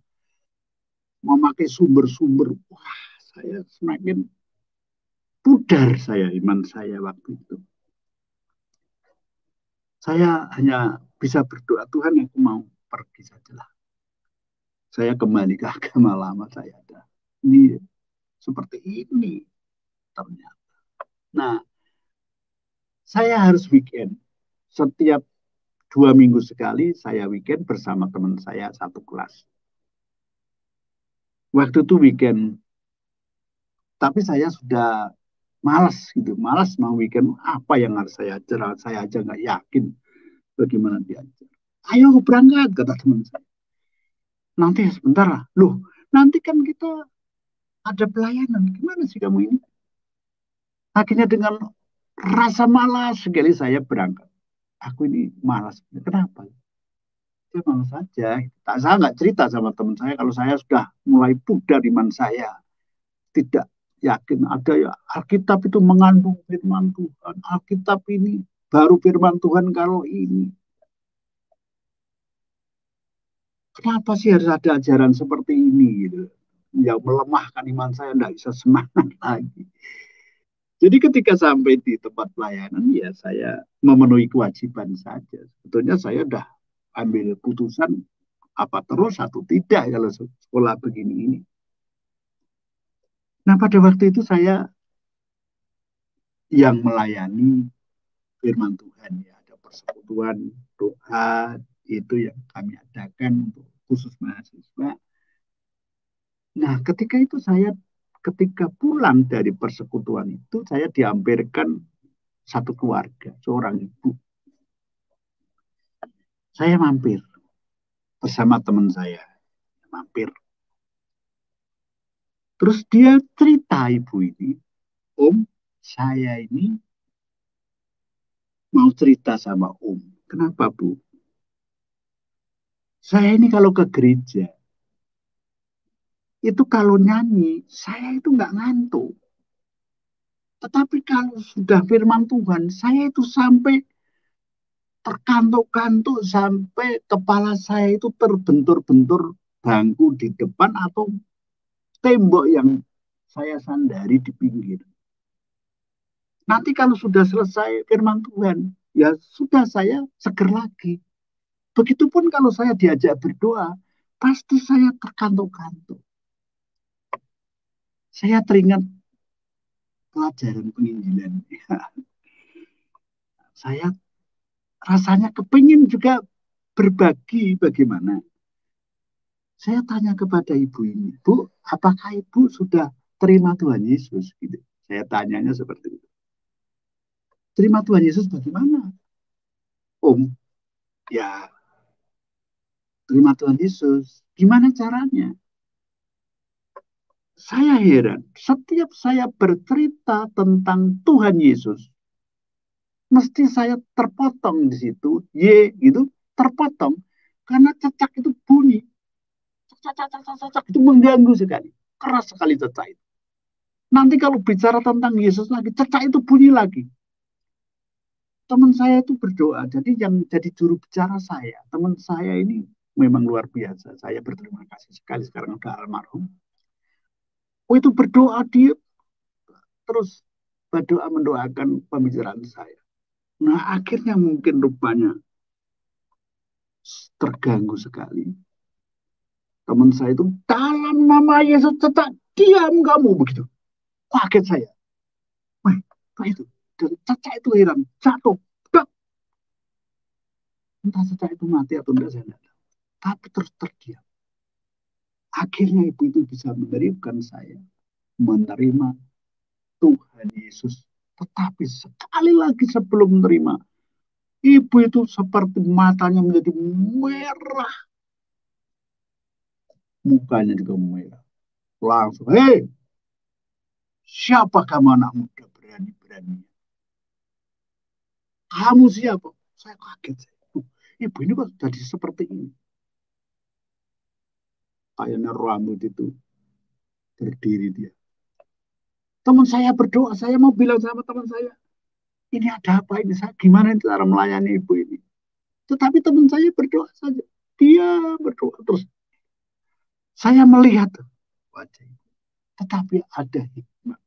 memakai sumber-sumber. Wah, saya semakin pudar saya iman saya waktu itu. Saya hanya bisa berdoa Tuhan aku mau pergi sajalah. Saya kembali ke agama lama saya ada. Ini seperti ini ternyata. Nah, saya harus weekend. Setiap 2 minggu sekali saya weekend bersama teman saya satu kelas. Waktu itu weekend Tapi saya sudah malas gitu, malas mau weekend apa yang harus saya ajar, saya aja nggak yakin bagaimana diajar. Ayo berangkat, kata teman saya. Nanti sebentar lah. Loh, nanti kan kita ada pelayanan. Gimana sih kamu ini? Akhirnya dengan rasa malas sekali saya berangkat. Aku ini malas. Kenapa? Saya malas saja. Saya nggak cerita sama teman saya kalau saya sudah mulai pudar iman saya. Tidak yakin ada ya Alkitab itu mengandung firman Tuhan. Alkitab ini baru firman Tuhan kalau ini. Kenapa sih harus ada ajaran seperti ini gitu? Yang melemahkan iman saya tidak bisa semangat lagi. Jadi ketika sampai di tempat pelayanan ya saya memenuhi kewajiban saja. Sebetulnya saya sudah ambil putusan apa terus atau tidak kalau sekolah begini ini. Nah pada waktu itu saya yang melayani firman Tuhan ya ada persekutuan doa itu yang kami adakan untuk khusus mahasiswa. Nah ketika itu saya ketika pulang dari persekutuan itu saya dihampirkan satu keluarga seorang ibu. Saya mampir bersama teman saya mampir. Terus dia cerita ibu ini, Om, saya ini mau cerita sama Om. Kenapa Bu? Saya ini kalau ke gereja, itu kalau nyanyi, saya itu nggak ngantuk. Tetapi kalau sudah firman Tuhan, saya itu sampai terkantuk-kantuk, sampai kepala saya itu terbentur-bentur bangku di depan atau tembok yang saya sandari di pinggir. Nanti kalau sudah selesai firman Tuhan, ya sudah saya seger lagi. Begitupun kalau saya diajak berdoa, pasti saya terkantuk-kantuk. Saya teringat pelajaran penginjilan. Saya rasanya kepingin juga berbagi bagaimana. Saya tanya kepada ibu ini, Bu, apakah ibu sudah terima Tuhan Yesus? Gitu. Saya tanyanya seperti itu. Terima Tuhan Yesus bagaimana? Om, ya terima Tuhan Yesus. Gimana caranya? Saya heran, setiap saya bercerita tentang Tuhan Yesus, mesti saya terpotong di situ, gitu, terpotong, karena cecak itu bunyi, cecak, cecak, cecak, cecak, itu mengganggu sekali, keras sekali cecak itu. Nanti kalau bicara tentang Yesus lagi, cecak itu bunyi lagi. Teman saya itu berdoa, jadi yang jadi juru bicara saya, teman saya ini memang luar biasa. Saya berterima kasih sekali sekarang udah almarhum. Oh itu berdoa dia terus berdoa mendoakan pembicaraan saya. Nah akhirnya mungkin rupanya terganggu sekali. Teman saya itu dalam nama Yesus tetap diam kamu begitu. Kaget saya. Wah, apa itu? Dan caca itu heran, jatuh. Bak. Entah caca itu mati atau tidak saya tidak tahu. Tapi terus terdiam. Akhirnya ibu itu bisa menerima saya. Menerima Tuhan Yesus. Tetapi sekali lagi sebelum menerima, ibu itu seperti matanya menjadi merah. Mukanya juga merah. Langsung, hei, siapa kamu anak muda berani-berani? Kamu siapa? Saya kaget. Ibu ini kok jadi seperti ini? Kayaknya rambut itu berdiri dia. Teman saya berdoa, saya mau bilang sama teman saya, ini ada apa ini? Saya gimana cara melayani ibu ini? Tetapi teman saya berdoa saja. Dia berdoa terus. Saya melihat wajah ibu. Tetapi ada hikmat.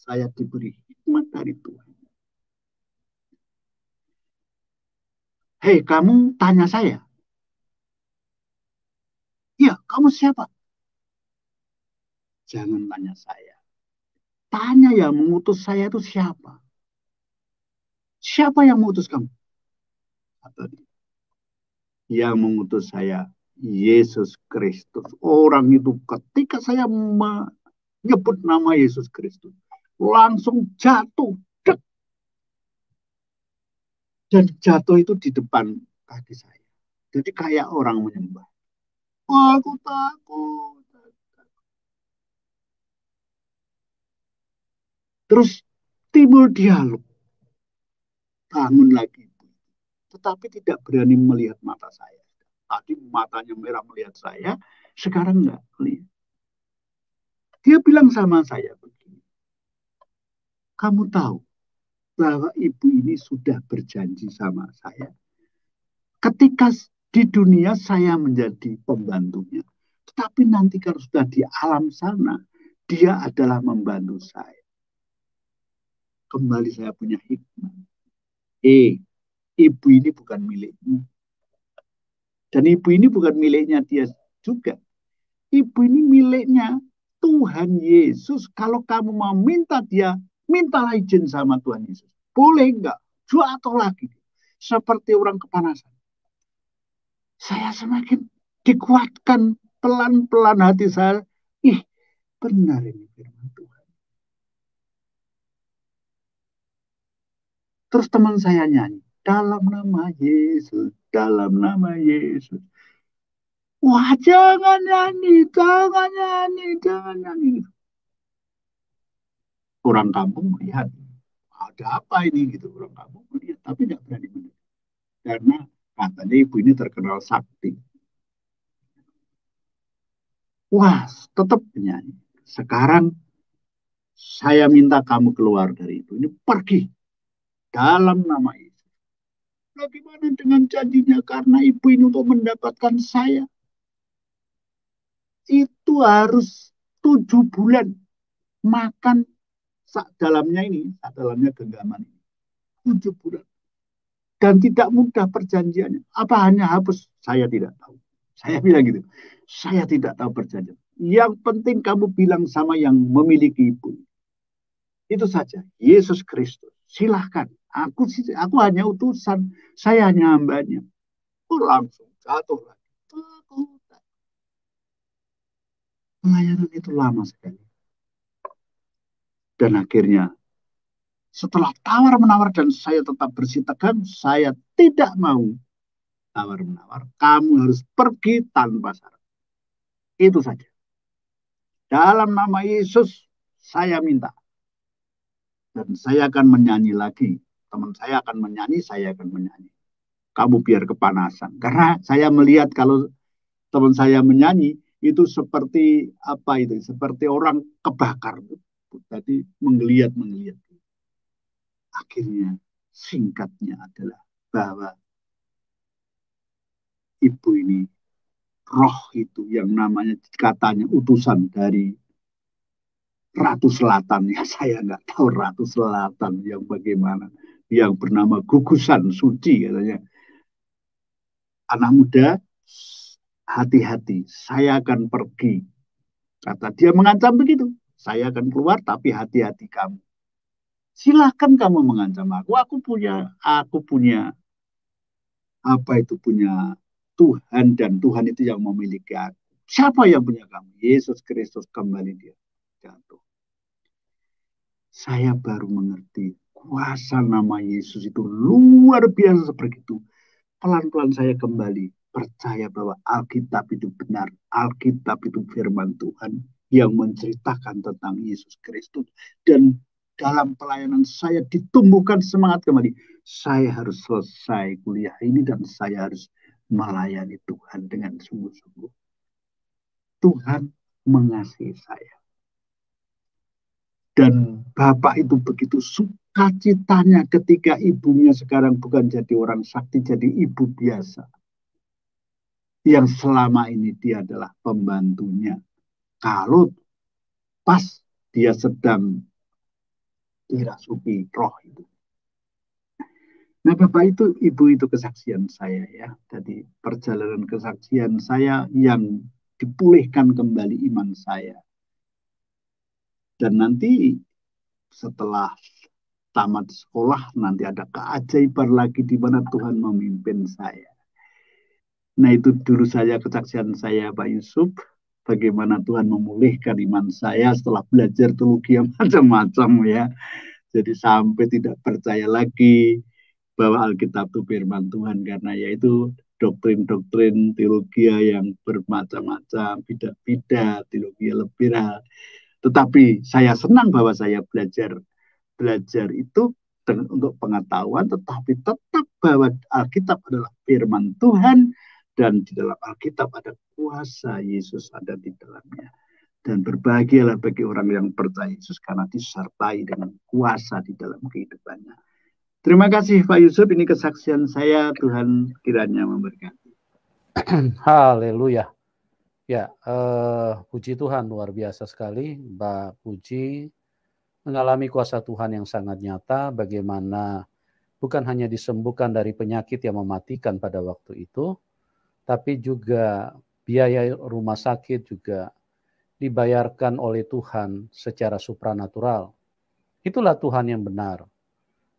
Saya diberi hikmat dari Tuhan. Hei, kamu tanya saya. Iya, kamu siapa? Jangan tanya saya. Tanya yang mengutus saya itu siapa? Siapa yang mengutus kamu? Atau yang mengutus saya Yesus Kristus. Orang itu ketika saya nyebut nama Yesus Kristus. Langsung jatuh. Dek. Dan jatuh itu di depan kaki saya. Jadi kayak orang menyembah. Aku takut. Terus timbul dialog. Bangun lagi. Tetapi tidak berani melihat mata saya. Tadi matanya merah melihat saya, sekarang enggak melihat. Dia bilang sama saya begini, kamu tahu bahwa ibu ini sudah berjanji sama saya. Ketika di dunia saya menjadi pembantunya, tetapi nanti kalau sudah di alam sana, dia adalah membantu saya. Kembali saya punya hikmah. Ibu ini bukan milikmu. Dan ibu ini bukan miliknya dia juga. Ibu ini miliknya Tuhan Yesus. Kalau kamu mau minta dia, mintalah izin sama Tuhan Yesus. Boleh enggak? Jatuh lagi. Seperti orang kepanasan. Saya semakin dikuatkan pelan-pelan hati saya. Ih, benar ini firman Tuhan. Terus teman saya nyanyi. Dalam nama Yesus, dalam nama Yesus. Wah, jangan nyanyi, jangan nyanyi, jangan nyanyi. Orang kampung melihat, ada apa ini gitu. Orang kampung melihat, tapi tidak berani melihat. Karena katanya ibu ini terkenal sakti. Wah, tetap menyanyi. Sekarang saya minta kamu keluar dari itu. Ini pergi dalam nama Yesus. Bagaimana dengan janjinya? Karena ibu ini untuk mendapatkan saya. Itu harus 7 bulan makan sak dalamnya ini, sak dalamnya genggaman ini. 7 bulan. Dan tidak mudah perjanjiannya. Apa hanya hapus? Saya tidak tahu. Saya bilang gitu. Saya tidak tahu perjanjian. Yang penting kamu bilang sama yang memiliki ibu. Itu saja. Yesus Kristus. Silahkan. Aku hanya utusan. Saya hanya hambanya. Langsung jatuh lagi. Pelayanan itu lama sekali. Dan akhirnya setelah tawar-menawar dan saya tetap bersitegang, saya tidak mau tawar-menawar. Kamu harus pergi tanpa syarat. Itu saja. Dalam nama Yesus, saya minta. Dan saya akan menyanyi lagi. Teman saya akan menyanyi, saya akan menyanyi. Kamu biar kepanasan. Karena saya melihat kalau teman saya menyanyi, itu seperti apa itu? Seperti orang kebakar. Tadi menggeliat-menggeliat. Akhirnya singkatnya adalah bahwa ibu ini, roh itu yang namanya katanya utusan dari Ratu Selatan. Ya saya nggak tahu Ratu Selatan yang bagaimana. Yang bernama Gugusan Suci katanya. Anak muda, hati-hati, saya akan pergi. Kata dia mengancam begitu. Saya akan keluar tapi hati-hati kamu. Silahkan kamu mengancam aku. Aku punya apa itu punya Tuhan dan Tuhan itu yang memiliki aku. Siapa yang punya kamu? Yesus Kristus, kembali dia jatuh. Saya baru mengerti kuasa nama Yesus itu luar biasa seperti itu. Pelan-pelan saya kembali percaya bahwa Alkitab itu benar. Alkitab itu firman Tuhan yang menceritakan tentang Yesus Kristus. Dan dalam pelayanan saya ditumbuhkan semangat kembali. Saya harus selesai kuliah ini dan saya harus melayani Tuhan dengan sungguh-sungguh. Tuhan mengasihi saya. Dan Bapak itu begitu sukacitanya ketika ibunya sekarang bukan jadi orang sakti, jadi ibu biasa. Yang selama ini dia adalah pembantunya. Kalau pas dia sedang dirasuki roh itu. Nah Bapak itu, Ibu itu kesaksian saya ya. Jadi perjalanan kesaksian saya yang dipulihkan kembali iman saya. Dan nanti setelah tamat sekolah nanti ada keajaiban lagi di mana Tuhan memimpin saya. Nah itu dulu saya kesaksian saya Pak Yusuf. bagaimana Tuhan memulihkan iman saya setelah belajar teologi yang macam-macam ya. Jadi sampai tidak percaya lagi bahwa Alkitab itu firman Tuhan, karena yaitu doktrin-doktrin teologi yang bermacam-macam, beda-beda, teologi liberal. Tetapi saya senang bahwa saya belajar itu untuk pengetahuan, tetapi tetap bahwa Alkitab adalah firman Tuhan, dan di dalam Alkitab ada kuasa Yesus ada di dalamnya. Dan berbahagialah bagi orang yang percaya Yesus karena disertai dengan kuasa di dalam kehidupannya. Terima kasih Pak Yusuf, ini kesaksian saya, Tuhan kiranya memberkati. Haleluya. Ya, puji Tuhan, luar biasa sekali Mbak Puji mengalami kuasa Tuhan yang sangat nyata, bagaimana bukan hanya disembuhkan dari penyakit yang mematikan pada waktu itu, tapi juga biaya rumah sakit juga dibayarkan oleh Tuhan secara supranatural. Itulah Tuhan yang benar.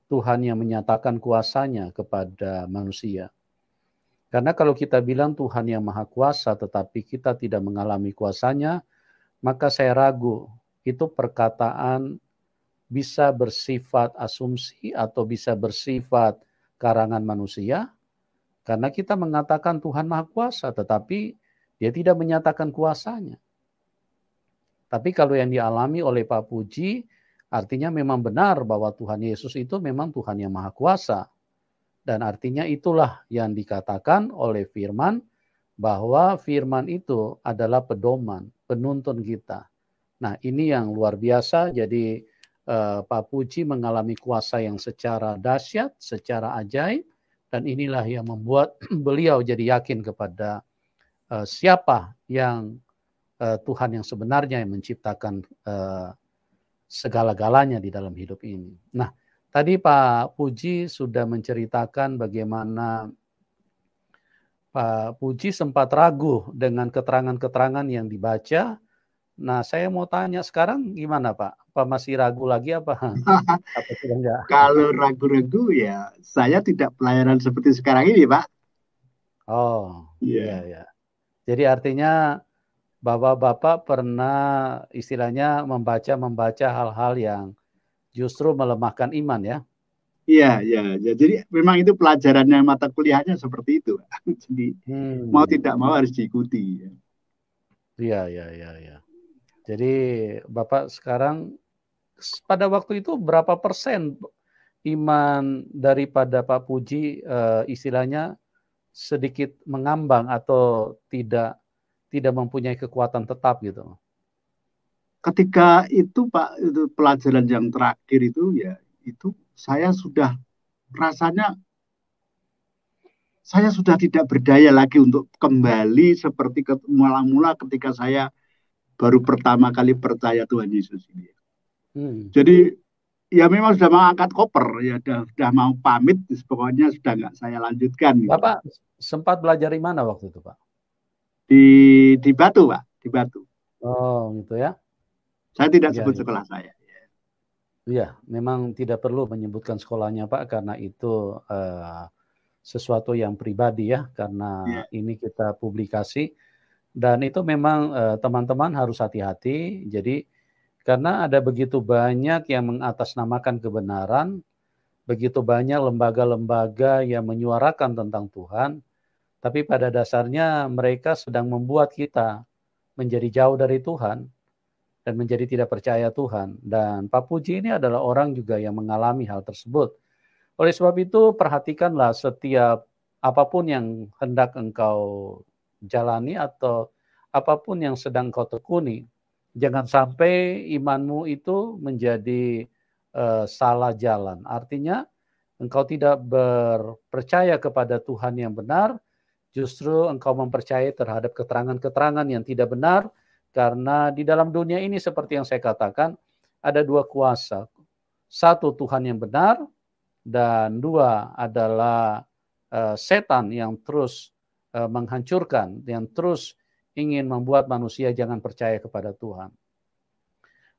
Tuhan yang menyatakan kuasanya kepada manusia. Karena kalau kita bilang Tuhan yang maha kuasa tetapi kita tidak mengalami kuasanya, maka saya ragu itu perkataan bisa bersifat asumsi atau bisa bersifat karangan manusia. Karena kita mengatakan Tuhan maha kuasa tetapi dia tidak menyatakan kuasanya. Tapi kalau yang dialami oleh Pak Puji, artinya memang benar bahwa Tuhan Yesus itu memang Tuhan yang maha kuasa. Dan artinya itulah yang dikatakan oleh firman, bahwa firman itu adalah pedoman, penuntun kita. Nah ini yang luar biasa, jadi Pak Puji mengalami kuasa yang secara dahsyat, secara ajaib, dan inilah yang membuat beliau jadi yakin kepada siapa yang Tuhan yang sebenarnya yang menciptakan segala-galanya di dalam hidup ini. Nah, tadi Pak Puji sudah menceritakan bagaimana Pak Puji sempat ragu dengan keterangan-keterangan yang dibaca. Nah, saya mau tanya sekarang gimana Pak? Apa masih ragu lagi apa? Apa sudah enggak? Kalau ragu-ragu ya saya tidak pelayanan seperti sekarang ini Pak. Oh, iya Iya. ya. Jadi artinya bahwa Bapak pernah istilahnya membaca hal-hal yang justru melemahkan iman ya? Iya, ya. Jadi memang itu pelajarannya, mata kuliahnya seperti itu. Jadi mau tidak mau harus diikuti. Iya. Jadi Bapak sekarang pada waktu itu berapa persen iman daripada Pak Puji istilahnya sedikit mengambang atau tidak mempunyai kekuatan tetap gitu? Ketika itu Pak, itu pelajaran yang terakhir itu ya, itu saya sudah rasanya saya sudah tidak berdaya lagi untuk kembali seperti mula-mula ketika saya baru pertama kali percaya Tuhan Yesus ini. Jadi ya memang sudah mau angkat koper, ya sudah mau pamit, pokoknya sudah nggak saya lanjutkan. Gitu. Bapak sempat belajar di mana waktu itu Pak? Di Batu Pak, di Batu. Oh gitu ya. Saya tidak sebut sekolah saya. Iya, memang tidak perlu menyebutkan sekolahnya Pak, karena itu sesuatu yang pribadi ya, karena ini kita publikasi. Dan itu memang teman-teman harus hati-hati. Jadi karena ada begitu banyak yang mengatasnamakan kebenaran, begitu banyak lembaga-lembaga yang menyuarakan tentang Tuhan, tapi pada dasarnya mereka sedang membuat kita menjadi jauh dari Tuhan dan menjadi tidak percaya Tuhan. Dan Pak Puji ini adalah orang juga yang mengalami hal tersebut. Oleh sebab itu perhatikanlah setiap apapun yang hendak engkau jalani atau apapun yang sedang kau tekuni, jangan sampai imanmu itu menjadi salah jalan. Artinya engkau tidak berpercaya kepada Tuhan yang benar, justru engkau mempercayai terhadap keterangan-keterangan yang tidak benar, karena di dalam dunia ini seperti yang saya katakan, ada dua kuasa. Satu Tuhan yang benar, dan dua adalah setan yang terus menghancurkan, yang terus ingin membuat manusia jangan percaya kepada Tuhan.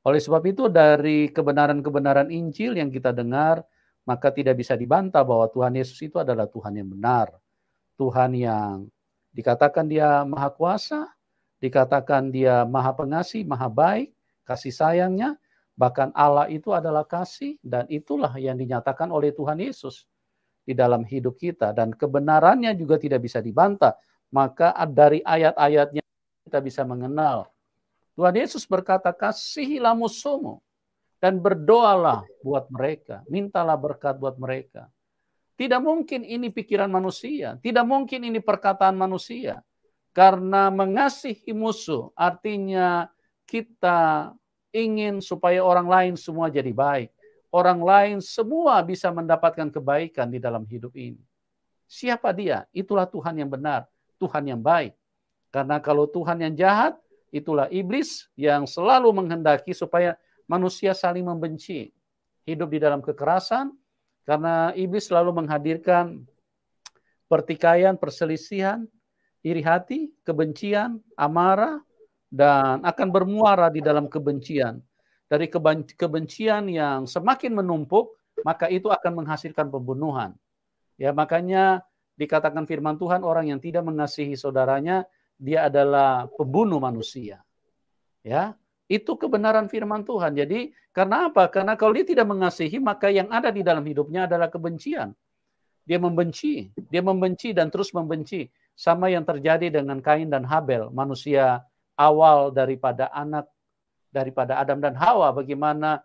Oleh sebab itu dari kebenaran-kebenaran Injil yang kita dengar, maka tidak bisa dibantah bahwa Tuhan Yesus itu adalah Tuhan yang benar. Tuhan yang dikatakan dia maha kuasa, Dikatakan dia maha pengasih, maha baik, kasih sayangnya, bahkan Allah itu adalah kasih, dan itulah yang dinyatakan oleh Tuhan Yesus di dalam hidup kita, dan kebenarannya juga tidak bisa dibantah. Maka dari ayat-ayatnya kita bisa mengenal. Tuhan Yesus berkata, kasihilah musuhmu dan berdoalah buat mereka, mintalah berkat buat mereka. Tidak mungkin ini pikiran manusia, tidak mungkin ini perkataan manusia. Karena mengasihi musuh artinya kita ingin supaya orang lain semua jadi baik. Orang lain semua bisa mendapatkan kebaikan di dalam hidup ini. Siapa dia? Itulah Tuhan yang benar, Tuhan yang baik. Karena kalau Tuhan yang jahat, itulah iblis yang selalu menghendaki supaya manusia saling membenci. Hidup di dalam kekerasan, karena iblis selalu menghadirkan pertikaian, perselisihan, iri hati, kebencian, amarah, dan akan bermuara di dalam kebencian. Dari kebencian yang semakin menumpuk, maka itu akan menghasilkan pembunuhan. Ya, makanya dikatakan firman Tuhan, orang yang tidak mengasihi saudaranya, dia adalah pembunuh manusia. Ya, itu kebenaran firman Tuhan. Jadi, karena apa? Karena kalau dia tidak mengasihi, maka yang ada di dalam hidupnya adalah kebencian. Dia membenci dan terus membenci. Sama yang terjadi dengan Kain dan Habel, manusia awal daripada Adam dan Hawa. Bagaimana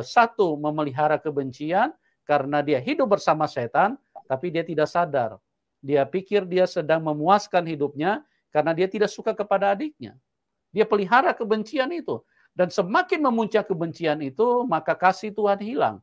satu memelihara kebencian karena dia hidup bersama setan, tapi dia tidak sadar. Dia pikir dia sedang memuaskan hidupnya karena dia tidak suka kepada adiknya. Dia pelihara kebencian itu. Dan semakin memuncak kebencian itu, maka kasih Tuhan hilang.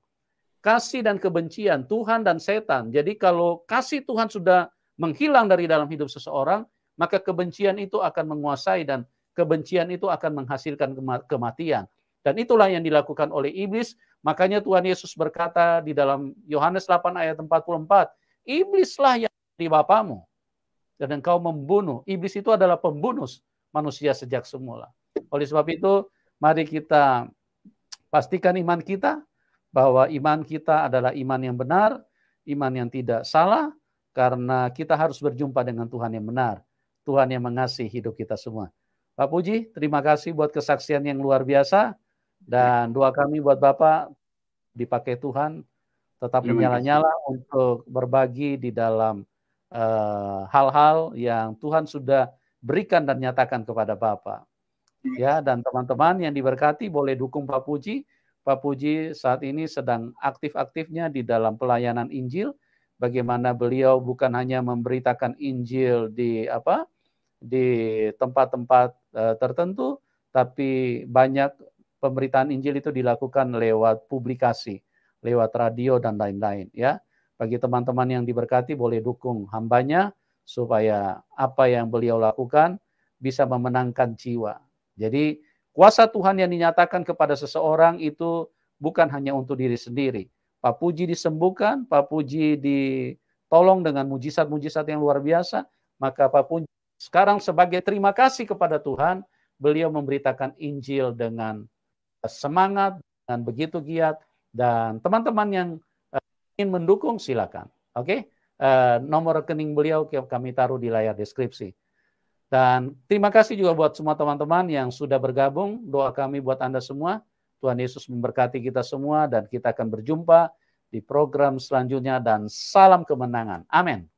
Kasih dan kebencian, Tuhan dan setan. Jadi kalau kasih Tuhan sudah menghilang dari dalam hidup seseorang, maka kebencian itu akan menguasai dan kebencian itu akan menghasilkan kematian. Dan itulah yang dilakukan oleh iblis. Makanya Tuhan Yesus berkata di dalam Yohanes 8 ayat 44, iblislah yang di bapamu dan engkau membunuh. Iblis itu adalah pembunuh manusia sejak semula. Oleh sebab itu, mari kita pastikan iman kita, bahwa iman kita adalah iman yang benar, iman yang tidak salah, karena kita harus berjumpa dengan Tuhan yang benar, Tuhan yang mengasihi hidup kita semua. Pak Puji, terima kasih buat kesaksian yang luar biasa, dan doa kami buat Bapak dipakai Tuhan, tetap menyala-nyala untuk berbagi di dalam hal-hal yang Tuhan sudah berikan dan nyatakan kepada Bapak. Ya, dan teman-teman yang diberkati boleh dukung Pak Puji. Pak Puji saat ini sedang aktif-aktifnya di dalam pelayanan Injil. Bagaimana beliau bukan hanya memberitakan Injil di tempat-tempat tertentu, tapi banyak pemberitaan Injil itu dilakukan lewat publikasi, lewat radio dan lain-lain. Ya, bagi teman-teman yang diberkati boleh dukung hambanya supaya apa yang beliau lakukan bisa memenangkan jiwa. Jadi kuasa Tuhan yang dinyatakan kepada seseorang itu bukan hanya untuk diri sendiri. Pak Puji disembuhkan, Pak Puji ditolong dengan mujizat-mujizat yang luar biasa, maka Pak Puji sekarang sebagai terima kasih kepada Tuhan, beliau memberitakan Injil dengan semangat, dengan begitu giat, dan teman-teman yang ingin mendukung silakan. Oke? Nomor rekening beliau kami taruh di layar deskripsi. Dan terima kasih juga buat semua teman-teman yang sudah bergabung. Doa kami buat Anda semua. Tuhan Yesus memberkati kita semua dan kita akan berjumpa di program selanjutnya dan salam kemenangan. Amin.